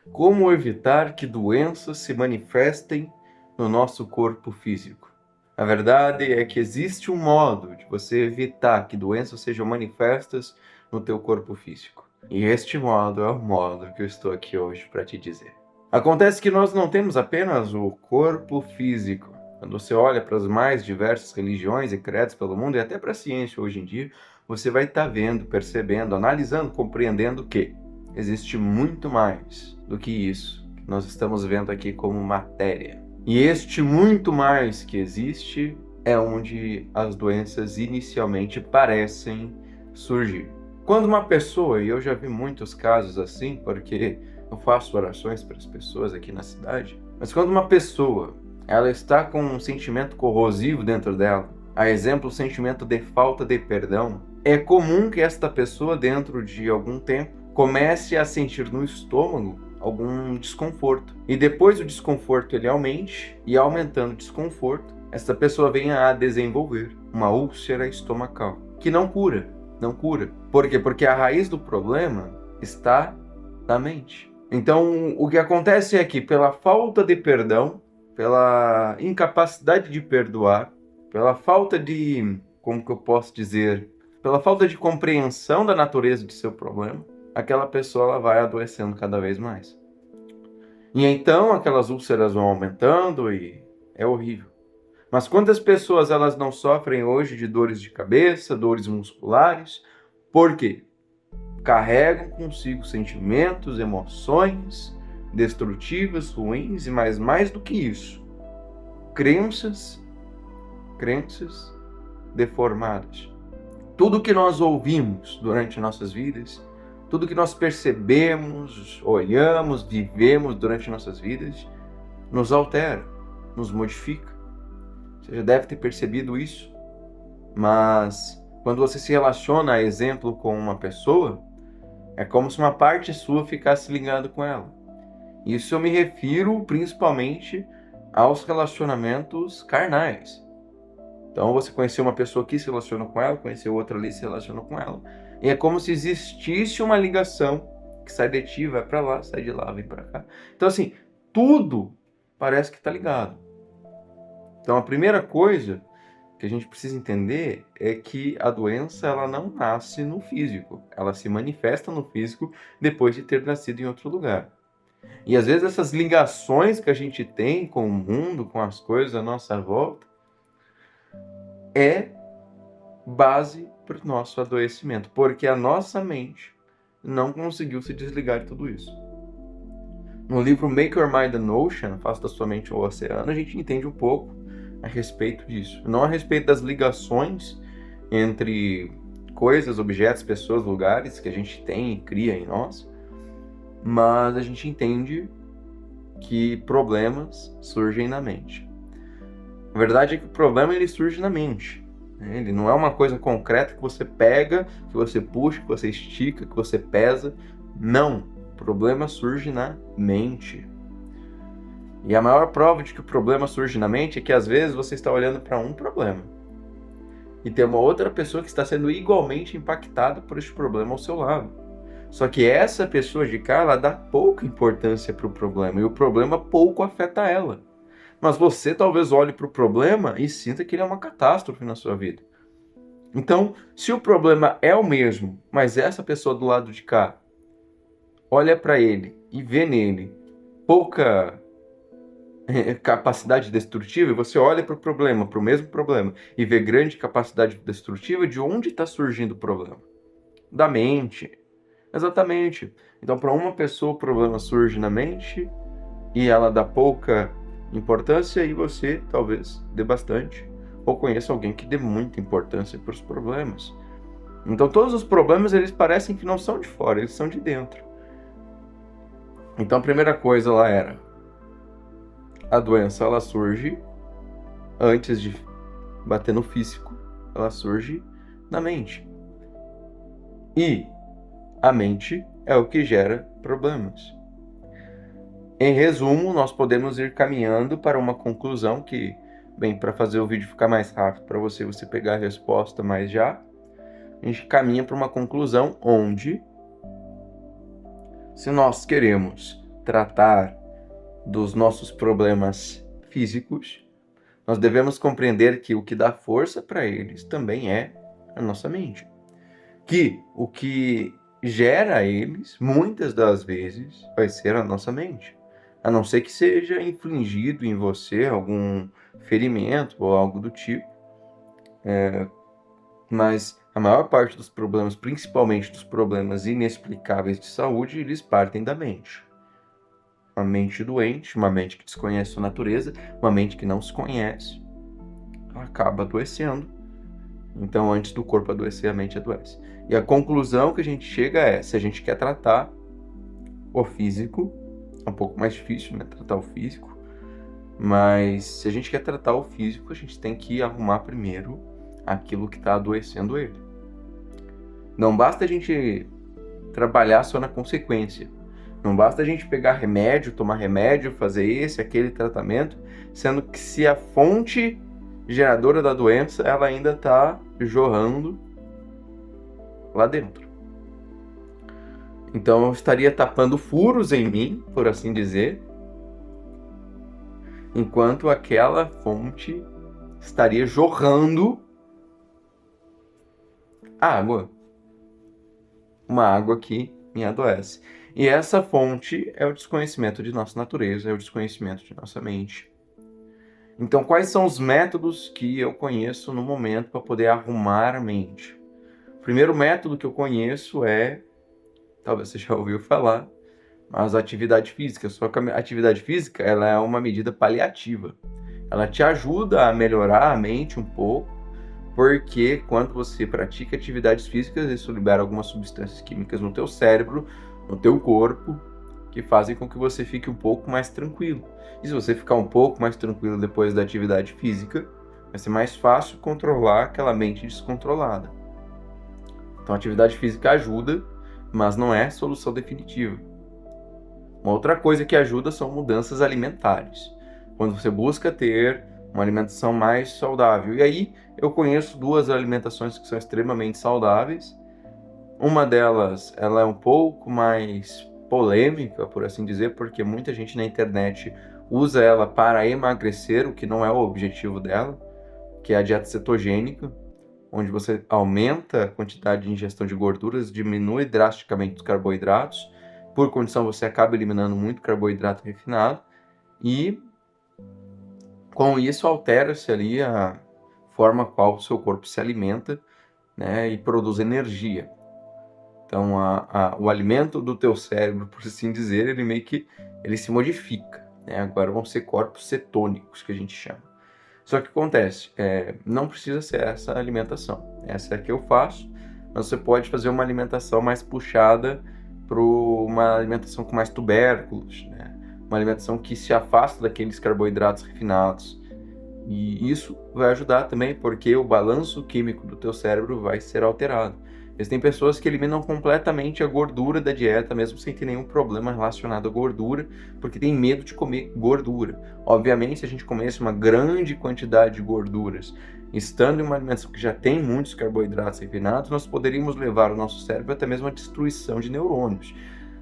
Como evitar que doenças se manifestem no nosso corpo físico? A verdade é que existe um modo de você evitar que doenças sejam manifestas no teu corpo físico. E este modo é o modo que eu estou aqui hoje para te dizer. Acontece que nós não temos apenas o corpo físico. Quando você olha para as mais diversas religiões e credos pelo mundo, e até para a ciência hoje em dia, você vai estar vendo, percebendo, analisando, compreendendo que existe muito mais do que isso que nós estamos vendo aqui como matéria. E este muito mais que existe é onde as doenças inicialmente parecem surgir. Quando uma pessoa, e eu já vi muitos casos assim, porque eu faço orações para as pessoas aqui na cidade, mas quando uma pessoa ela está com um sentimento corrosivo dentro dela, a exemplo, o sentimento de falta de perdão, é comum que esta pessoa, dentro de algum tempo, comece a sentir no estômago algum desconforto. E depois o desconforto ele aumente, e aumentando o desconforto, essa pessoa venha a desenvolver uma úlcera estomacal, que não cura. Não cura. Por quê? Porque a raiz do problema está na mente. Então, o que acontece é que, pela falta de perdão, pela incapacidade de perdoar, pela falta de, como que eu posso dizer, pela falta de compreensão da natureza de seu problema, aquela pessoa ela vai adoecendo cada vez mais. E então aquelas úlceras vão aumentando e é horrível. Mas quantas pessoas elas não sofrem hoje de dores de cabeça, dores musculares? Por quê? Carregam consigo sentimentos, emoções destrutivas, ruins e mais do que isso, crenças deformadas. Tudo que nós ouvimos durante nossas vidas, tudo que nós percebemos, olhamos, vivemos durante nossas vidas, nos altera, nos modifica. Você já deve ter percebido isso, mas quando você se relaciona, a exemplo, com uma pessoa, é como se uma parte sua ficasse ligada com ela. Isso eu me refiro principalmente aos relacionamentos carnais. Então você conheceu uma pessoa aqui, se relacionou com ela, conheceu outra ali, se relacionou com ela. E é como se existisse uma ligação que sai de ti, vai para lá, sai de lá, vem para cá. Então assim, tudo parece que está ligado. Então a primeira coisa que a gente precisa entender é que a doença ela não nasce no físico, ela se manifesta no físico depois de ter nascido em outro lugar. E às vezes essas ligações que a gente tem com o mundo, com as coisas à nossa volta, é base para o nosso adoecimento, porque a nossa mente não conseguiu se desligar de tudo isso. No livro Make Your Mind an Ocean, Faça da Sua Mente um Oceano, a gente entende um pouco a respeito disso. Não a respeito das ligações entre coisas, objetos, pessoas, lugares que a gente tem e cria em nós, mas a gente entende que problemas surgem na mente. A verdade é que o problema ele surge na mente. Ele não é uma coisa concreta que você pega, que você puxa, que você estica, que você pesa. Não. O problema surge na mente. E a maior prova de que o problema surge na mente é que às vezes você está olhando para um problema e tem uma outra pessoa que está sendo igualmente impactada por esse problema ao seu lado. Só que essa pessoa de cá, ela dá pouca importância para o problema e o problema pouco afeta ela. Mas você talvez olhe para o problema e sinta que ele é uma catástrofe na sua vida. Então, se o problema é o mesmo, mas essa pessoa do lado de cá olha para ele e vê nele pouca capacidade destrutiva, e você olha para o problema, para o mesmo problema, e vê grande capacidade destrutiva, de onde está surgindo o problema? Da mente. Exatamente. Então, para uma pessoa, o problema surge na mente e ela dá pouca importância, e você talvez dê bastante, ou conheça alguém que dê muita importância para os problemas. Então todos os problemas eles parecem que não são de fora, eles são de dentro. Então a primeira coisa lá era a doença, ela surge antes de bater no físico, ela surge na mente. E a mente é o que gera problemas. Em resumo, nós podemos ir caminhando para uma conclusão que, bem, para fazer o vídeo ficar mais rápido para você pegar a resposta mais já, a gente caminha para uma conclusão onde, se nós queremos tratar dos nossos problemas físicos, nós devemos compreender que o que dá força para eles também é a nossa mente. Que o que gera eles, muitas das vezes, vai ser a nossa mente. A não ser que seja infligido em você algum ferimento ou algo do tipo. Mas a maior parte dos problemas, principalmente dos problemas inexplicáveis de saúde, eles partem da mente. Uma mente doente, uma mente que desconhece sua natureza, uma mente que não se conhece, acaba adoecendo. Então, antes do corpo adoecer, a mente adoece. E a conclusão que a gente chega é, se a gente quer tratar o físico, é um pouco mais difícil, né, tratar o físico, mas se a gente quer tratar o físico, a gente tem que arrumar primeiro aquilo que está adoecendo ele. Não basta a gente trabalhar só na consequência. Não basta a gente pegar remédio, tomar remédio, fazer esse, aquele tratamento, sendo que se a fonte geradora da doença, ela ainda está jorrando lá dentro. Então eu estaria tapando furos em mim, por assim dizer, enquanto aquela fonte estaria jorrando água. Uma água que me adoece. E essa fonte é o desconhecimento de nossa natureza, é o desconhecimento de nossa mente. Então, quais são os métodos que eu conheço no momento para poder arrumar a mente? O primeiro método que eu conheço é, talvez você já ouviu falar, mas a atividade física. Só que a atividade física, ela é uma medida paliativa. Ela te ajuda a melhorar a mente um pouco, porque quando você pratica atividades físicas, isso libera algumas substâncias químicas no teu cérebro, no teu corpo, que fazem com que você fique um pouco mais tranquilo. E se você ficar um pouco mais tranquilo depois da atividade física, vai ser mais fácil controlar aquela mente descontrolada. Então a atividade física ajuda, mas não é solução definitiva. Uma outra coisa que ajuda são mudanças alimentares. Quando você busca ter uma alimentação mais saudável. E aí eu conheço duas alimentações que são extremamente saudáveis. Uma delas, ela é um pouco mais polêmica, por assim dizer, porque muita gente na internet usa ela para emagrecer, o que não é o objetivo dela, que é a dieta cetogênica, onde você aumenta a quantidade de ingestão de gorduras, diminui drasticamente os carboidratos, por condição você acaba eliminando muito carboidrato refinado, e com isso altera-se ali a forma qual o seu corpo se alimenta, né, e produz energia. Então o alimento do teu cérebro, por assim dizer, ele meio que ele se modifica, né? Agora vão ser corpos cetônicos que a gente chama. Só que acontece, não precisa ser essa alimentação. Essa é a que eu faço, mas você pode fazer uma alimentação mais puxada para uma alimentação com mais tubérculos, né? Uma alimentação que se afasta daqueles carboidratos refinados. E isso vai ajudar também, porque o balanço químico do teu cérebro vai ser alterado. Existem pessoas que eliminam completamente a gordura da dieta, mesmo sem ter nenhum problema relacionado à gordura, porque tem medo de comer gordura. Obviamente, se a gente comesse uma grande quantidade de gorduras, estando em uma alimentação que já tem muitos carboidratos refinados, nós poderíamos levar o nosso cérebro até mesmo à destruição de neurônios.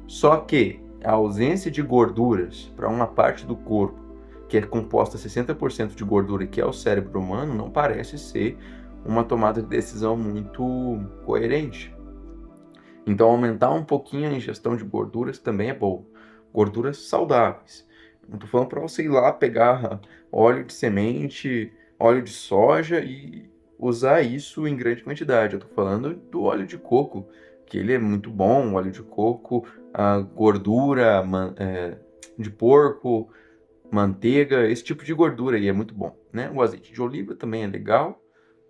Só que a ausência de gorduras para uma parte do corpo, que é composta 60% de gordura, que é o cérebro humano, não parece ser uma tomada de decisão muito coerente. Então, aumentar um pouquinho a ingestão de gorduras também é bom. Gorduras saudáveis. Não estou falando para você ir lá pegar óleo de semente, óleo de soja e usar isso em grande quantidade. Eu estou falando do óleo de coco, que ele é muito bom, óleo de coco, a gordura de porco, manteiga, esse tipo de gordura aí é muito bom, né? O azeite de oliva também é legal,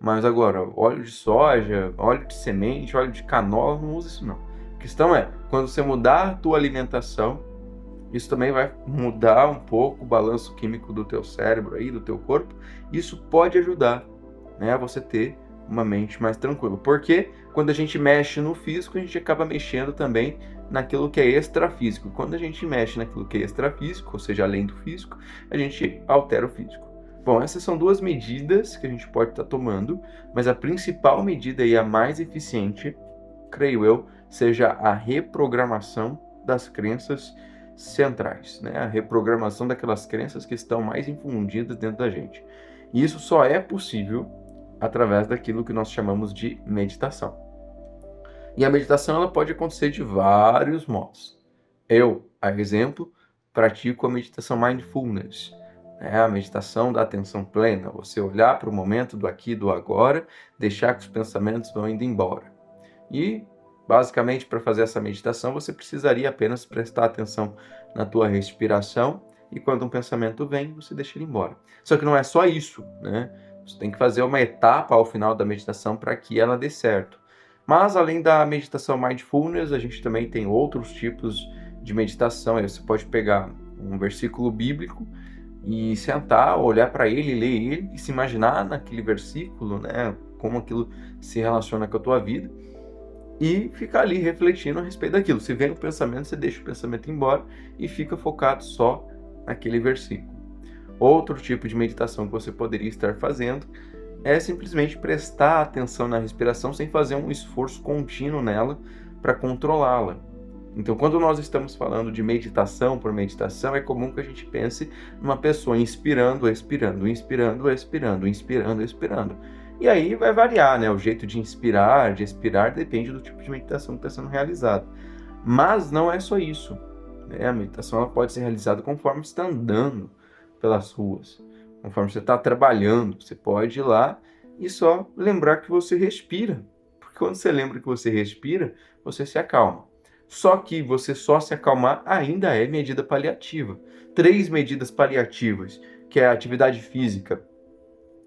mas agora, óleo de soja, óleo de semente, óleo de canola, não usa isso não. A questão é, quando você mudar a tua alimentação, isso também vai mudar um pouco o balanço químico do teu cérebro aí, do teu corpo. Isso pode ajudar, né, a você ter uma mente mais tranquila. Porque quando a gente mexe no físico, a gente acaba mexendo também naquilo que é extrafísico. Quando a gente mexe naquilo que é extrafísico, ou seja, além do físico, a gente altera o físico. Bom, essas são duas medidas que a gente pode estar tomando, mas a principal medida e a mais eficiente, creio eu, seja a reprogramação das crenças, centrais, né? A reprogramação daquelas crenças que estão mais infundidas dentro da gente. E isso só é possível através daquilo que nós chamamos de meditação. E a meditação ela pode acontecer de vários modos. Eu, a exemplo, pratico a meditação mindfulness, né? A meditação da atenção plena, você olhar para o momento do aqui e do agora, deixar que os pensamentos vão indo embora. E, basicamente, para fazer essa meditação, você precisaria apenas prestar atenção na tua respiração e quando um pensamento vem, você deixa ele embora. Só que não é só isso, né? Você tem que fazer uma etapa ao final da meditação para que ela dê certo. Mas, além da meditação mindfulness, a gente também tem outros tipos de meditação. Aí você pode pegar um versículo bíblico e sentar, olhar para ele, ler ele e se imaginar naquele versículo, né? Como aquilo se relaciona com a tua vida. E ficar ali refletindo a respeito daquilo. Se vem um pensamento, você deixa o pensamento embora e fica focado só naquele versículo. Outro tipo de meditação que você poderia estar fazendo é simplesmente prestar atenção na respiração sem fazer um esforço contínuo nela para controlá-la. Então, quando nós estamos falando de meditação por meditação, é comum que a gente pense numa pessoa inspirando, expirando, inspirando, expirando, inspirando, expirando. E aí vai variar, né? O jeito de inspirar, de expirar, depende do tipo de meditação que está sendo realizado. Mas não é só isso, né? A meditação ela pode ser realizada conforme você está andando pelas ruas, conforme você está trabalhando. Você pode ir lá e só lembrar que você respira. Porque quando você lembra que você respira, você se acalma. Só que você só se acalmar ainda é medida paliativa. 3 medidas paliativas, que é a atividade física,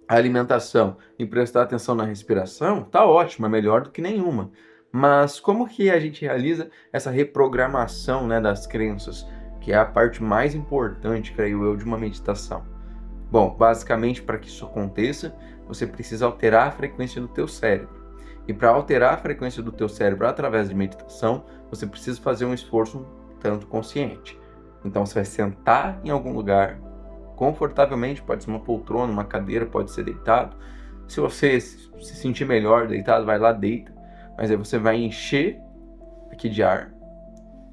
a alimentação e prestar atenção na respiração, tá ótimo, é melhor do que nenhuma. Mas como que a gente realiza essa reprogramação, né, das crenças, que é a parte mais importante, creio eu, de uma meditação? Bom, basicamente, para que isso aconteça, você precisa alterar a frequência do teu cérebro. E para alterar a frequência do teu cérebro através de meditação, você precisa fazer um esforço um tanto consciente. Então você vai sentar em algum lugar, confortavelmente, pode ser uma poltrona, uma cadeira, pode ser deitado. Se você se sentir melhor deitado, vai lá, deita. Mas aí você vai encher aqui de ar.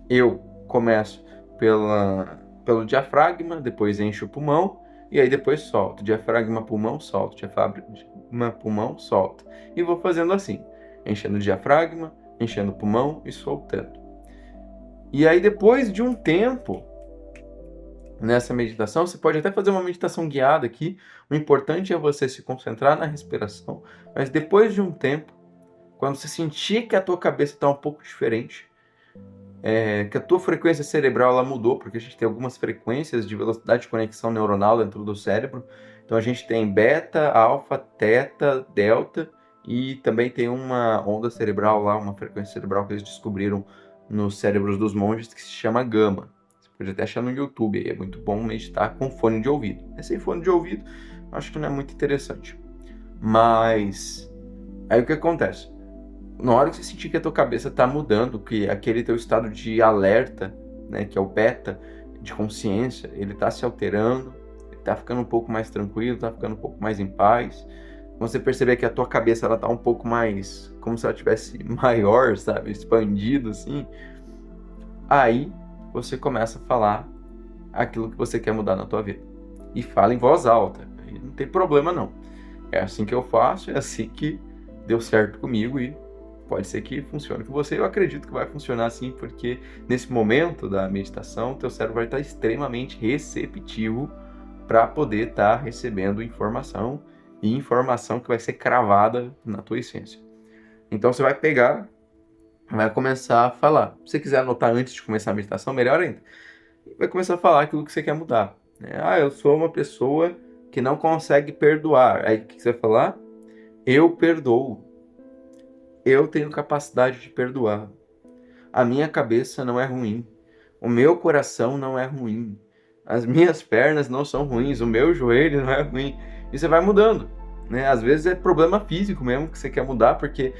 Eu começo pelo diafragma, depois encho o pulmão, e aí depois solto. Diafragma, pulmão, solto. Diafragma, pulmão, solto. E vou fazendo assim, enchendo o diafragma, enchendo o pulmão e soltando. E aí depois de um tempo nessa meditação, você pode até fazer uma meditação guiada aqui. O importante é você se concentrar na respiração, mas depois de um tempo, quando você sentir que a tua cabeça está um pouco diferente, que a tua frequência cerebral ela mudou, porque a gente tem algumas frequências de velocidade de conexão neuronal dentro do cérebro. Então a gente tem beta, alfa, teta, delta e também tem uma onda cerebral lá, uma frequência cerebral que eles descobriram nos cérebros dos monges que se chama gama. Você pode até achar no YouTube, aí é muito bom meditar com fone de ouvido. Sem fone de ouvido, acho que não é muito interessante. Mas aí o que acontece? Na hora que você sentir que a tua cabeça está mudando, que aquele teu estado de alerta, né, que é o beta, de consciência, ele está se alterando, ele está ficando um pouco mais tranquilo, está ficando um pouco mais em paz. Quando você perceber que a tua cabeça ela está um pouco mais, como se ela tivesse maior, sabe, expandido assim, aí você começa a falar aquilo que você quer mudar na tua vida. E fala em voz alta, aí não tem problema não. É assim que eu faço, é assim que deu certo comigo e pode ser que funcione com você. Eu acredito que vai funcionar assim, porque nesse momento da meditação, teu cérebro vai estar extremamente receptivo para poder estar recebendo informação, e informação que vai ser cravada na tua essência. Então você vai pegar, vai começar a falar. Se você quiser anotar antes de começar a meditação, melhor ainda. Vai começar a falar aquilo que você quer mudar. Eu sou uma pessoa que não consegue perdoar. Aí o que você vai falar? Eu perdoo. Eu tenho capacidade de perdoar. A minha cabeça não é ruim. O meu coração não é ruim. As minhas pernas não são ruins. O meu joelho não é ruim. E você vai mudando, né? Às vezes é problema físico mesmo que você quer mudar, porque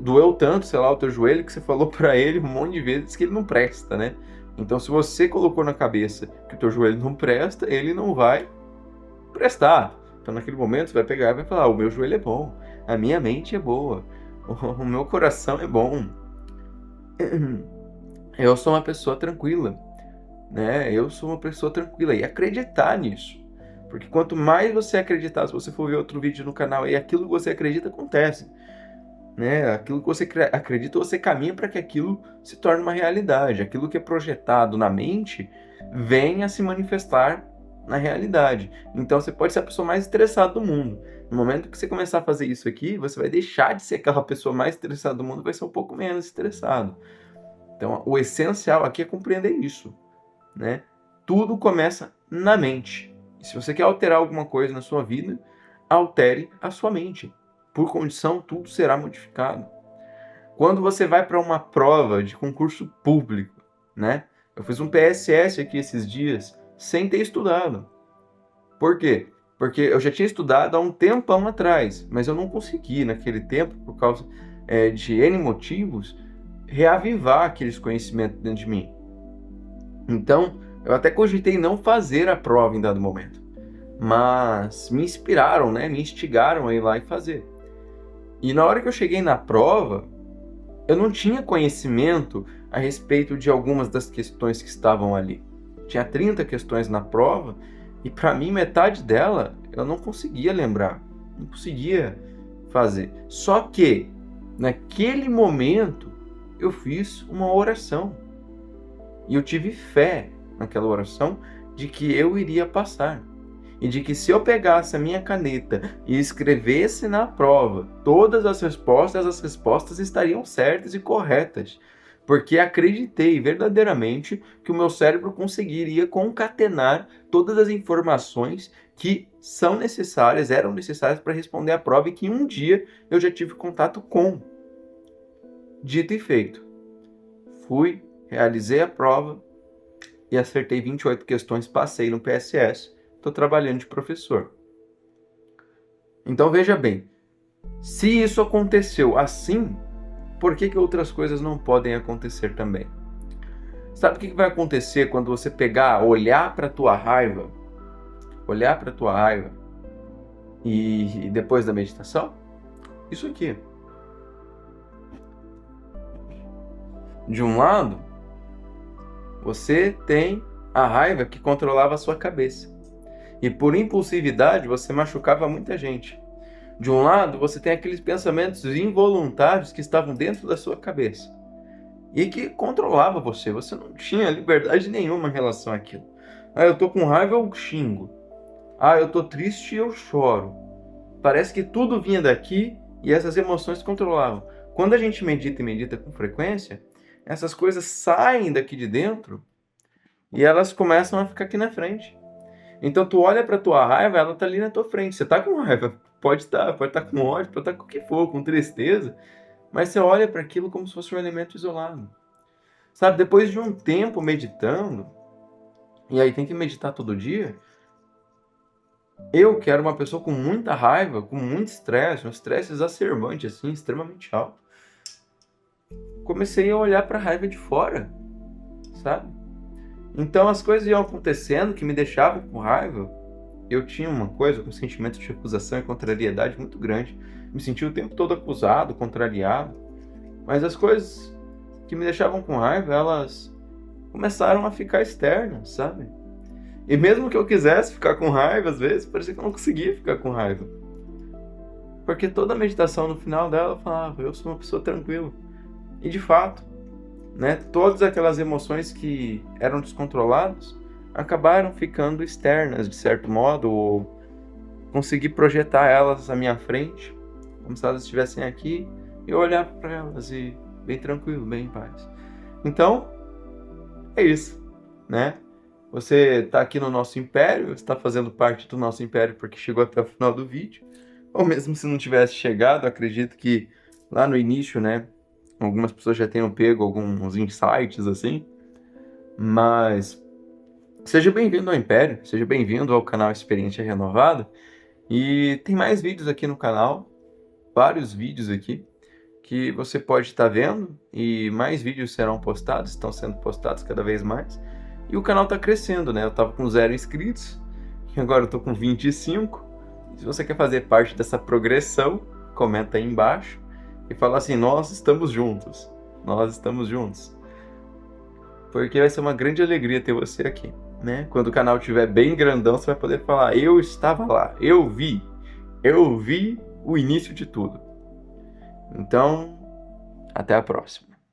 doeu tanto, sei lá, o teu joelho, que você falou pra ele um monte de vezes que ele não presta, né? Então, se você colocou na cabeça que o teu joelho não presta, ele não vai prestar. Então, naquele momento, você vai pegar e vai falar: o meu joelho é bom, a minha mente é boa, o meu coração é bom, eu sou uma pessoa tranquila, né? Eu sou uma pessoa tranquila. E acreditar nisso. Porque quanto mais você acreditar, se você for ver outro vídeo no canal, e aquilo que você acredita acontece. Né? Aquilo que você acredita, você caminha para que aquilo se torne uma realidade. Aquilo que é projetado na mente vem a se manifestar na realidade. Então você pode ser a pessoa mais estressada do mundo. No momento que você começar a fazer isso aqui, você vai deixar de ser aquela pessoa mais estressada do mundo e vai ser um pouco menos estressado. Então o essencial aqui é compreender isso, né? Tudo começa na mente. E se você quer alterar alguma coisa na sua vida, altere a sua mente. Por condição, tudo será modificado. Quando você vai para uma prova de concurso público, né? Eu fiz um PSS aqui esses dias sem ter estudado. Por quê? Porque eu já tinha estudado há um tempão atrás, mas eu não consegui naquele tempo, por causa de N motivos, reavivar aqueles conhecimentos dentro de mim. Então, eu até cogitei não fazer a prova em dado momento. Mas me inspiraram, né? Me instigaram a ir lá e fazer. E na hora que eu cheguei na prova, eu não tinha conhecimento a respeito de algumas das questões que estavam ali. Tinha 30 questões na prova e para mim metade dela eu não conseguia lembrar, não conseguia fazer. Só que naquele momento eu fiz uma oração e eu tive fé naquela oração de que eu iria passar. E de que se eu pegasse a minha caneta e escrevesse na prova todas as respostas estariam certas e corretas. Porque acreditei verdadeiramente que o meu cérebro conseguiria concatenar todas as informações que eram necessárias para responder a prova e que um dia eu já tive contato com. Dito e feito. Fui, realizei a prova e acertei 28 questões, passei no PSS. Estou trabalhando de professor. Então veja bem, se isso aconteceu assim, por que outras coisas não podem acontecer também? Sabe o que vai acontecer quando você olhar para a tua raiva e depois da meditação? Isso aqui. De um lado, você tem a raiva que controlava a sua cabeça. E por impulsividade você machucava muita gente. De um lado, você tem aqueles pensamentos involuntários que estavam dentro da sua cabeça e que controlava você. Você não tinha liberdade nenhuma em relação àquilo. Ah, eu tô com raiva, eu xingo. Ah, eu tô triste, eu choro. Parece que tudo vinha daqui e essas emoções controlavam. Quando a gente medita e medita com frequência, essas coisas saem daqui de dentro e elas começam a ficar aqui na frente. Então tu olha pra tua raiva, ela tá ali na tua frente. Você tá com raiva, pode estar com ódio, pode estar com o que for, com tristeza, mas você olha para aquilo como se fosse um elemento isolado. Sabe, depois de um tempo meditando, e aí tem que meditar todo dia, eu que era uma pessoa com muita raiva, com muito estresse, um estresse exacerbante assim, extremamente alto, comecei a olhar pra raiva de fora, sabe? Então as coisas iam acontecendo que me deixavam com raiva. Eu tinha um sentimento de acusação e contrariedade muito grande. Me sentia o tempo todo acusado, contrariado. Mas as coisas que me deixavam com raiva, elas começaram a ficar externas, sabe? E mesmo que eu quisesse ficar com raiva, às vezes, parecia que eu não conseguia ficar com raiva. Porque toda a meditação, no final dela, eu falava, eu sou uma pessoa tranquila. E de fato, né, todas aquelas emoções que eram descontroladas acabaram ficando externas, de certo modo, ou consegui projetar elas à minha frente, como se elas estivessem aqui, e eu olhar para elas e bem tranquilo, bem em paz. Então, é isso, né? Você está aqui no nosso império, está fazendo parte do nosso império porque chegou até o final do vídeo, ou mesmo se não tivesse chegado, acredito que lá no início, né, algumas pessoas já tenham pego alguns insights assim, mas seja bem-vindo ao Império, seja bem-vindo ao canal Experiência Renovada, e tem mais vídeos aqui no canal, vários vídeos aqui, que você pode estar vendo, e mais vídeos serão postados, estão sendo postados cada vez mais, e o canal está crescendo, né? Eu estava com 0 inscritos, e agora eu estou com 25, se você quer fazer parte dessa progressão, comenta aí embaixo, e fala assim, nós estamos juntos, porque vai ser uma grande alegria ter você aqui, né? Quando o canal estiver bem grandão, você vai poder falar: eu estava lá, eu vi o início de tudo. Então, até a próxima.